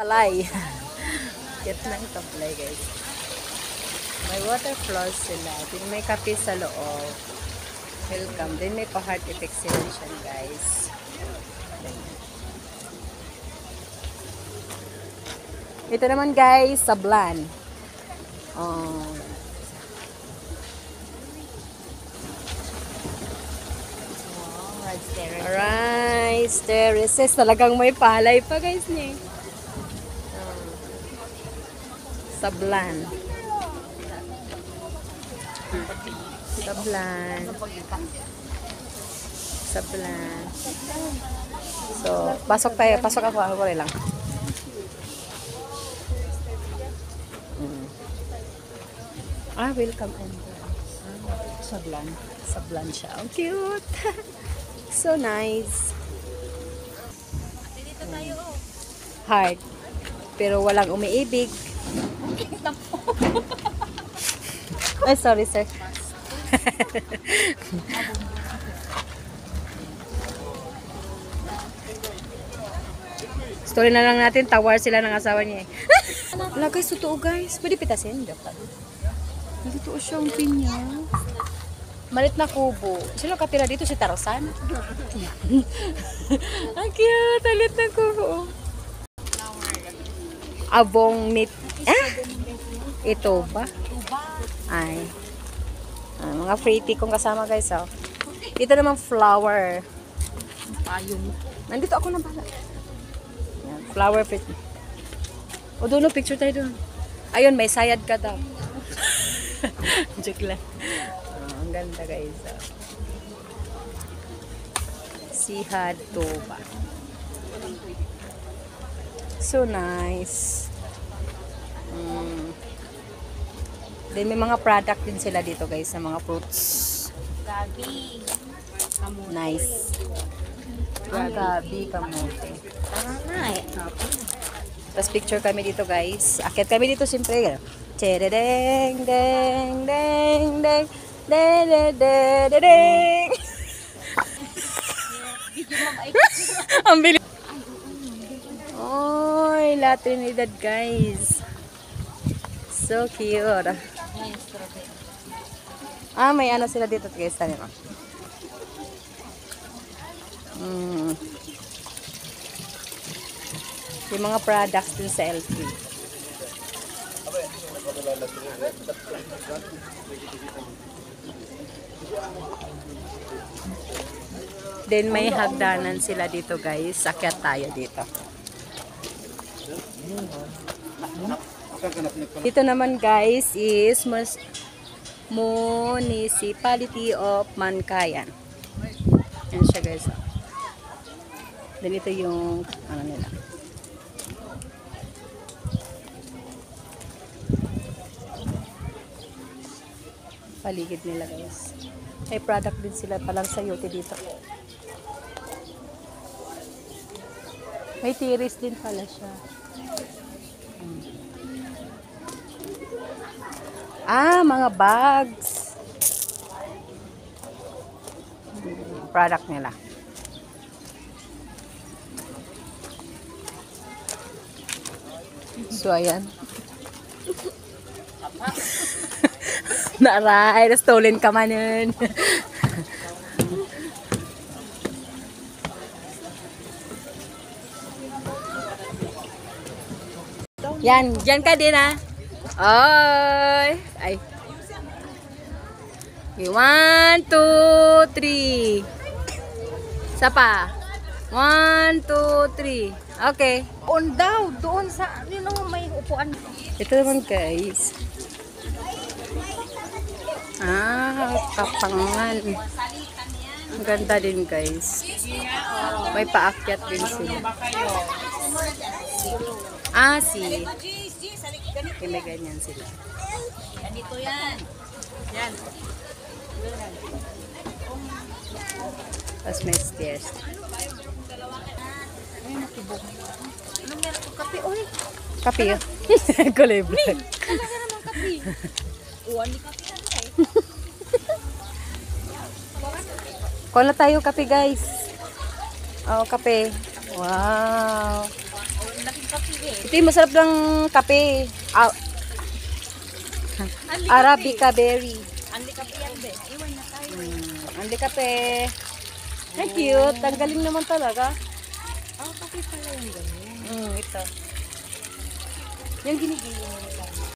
Palay. Get ng tablay guys. May water flows sila. Then may kape sa loob. Welcome. Then may pa-heart extension guys. Ito naman guys, Sablan. Oh. Alright, terraces. Talagang may palay pa guys ni. Sablan. Sablan. Sablan. So, pasok tayo. Pasok ako. Ako rin lang. Welcome. Sablan. Sablan siya. Ang cute. So nice. Dito tayo. Heart. Pero walang umiibig. Ay, sorry sir. Story na lang natin, tawar sila ng asawa niya eh. Wala guys, totoo guys. Pwede pitasin. Totoo siyang pinya. Malit na kubo. Sino katira dito? Si Tarzan? Ang cute. Malit na kubo. Abong meat. Ito ba? Ay. Mga pretty kong kasama guys. Oh. Dito naman flower. Payong. Nandito ako na bala. Yan, flower pretty. O doon, picture tayo doon. Ayun, may sayad ka daw. Joke lang. Ang ganda guys. Sihad Toba. So nice. Then may mga product din sila dito guys, na mga fruits. Gabi. Nice. Gabi, kamote. Tara na eh. Tapos picture kami dito guys. Akit kami dito siyempre. Chedeng, deng, deng, deng, deng, deng, deng, deng. Ang bilis. Oy, La Trinidad guys. So cute. May ano sila dito guys. Tani mo. Yung mga products din sa LP. Then may hagdanan sila dito guys. Akyat tayo dito. Dito naman guys is Municipality of Mankayan. Yan siya guys. Then ito yung ano nila. Paligid nila guys. May product din sila palang sayote dito. May tiris din pala siya. Mga bags. Product nila. So, ayan. Naray, stolen ka man yun. Yan, dyan ka din ha. Oy. Ay. 1, 2, 3. Isa pa. 1, 2, 3. Okay. On daw, doon sa, may upuan. Ito naman guys. Kapangan. Ang ganda din guys. May paakyat din sila. May ganyan sila. Ganito yan. Yan. Tapos may stairs. Ay, nakibog. Anong meron ko? Kape, oy. Kape yun. Kulay black. Wala ka naman kape. Uwan ni kape na eh. Kuha na tayo kape guys. Kape. Wow. Laking kape eh. Ito yung masarap ng kape. Arabica berry. Anli kape yan, be. Iwan na tayo. Andi kape. Ang cute. Ang galing naman talaga. Kape pala yung ganyan. Ito. Yung ginigilin mo.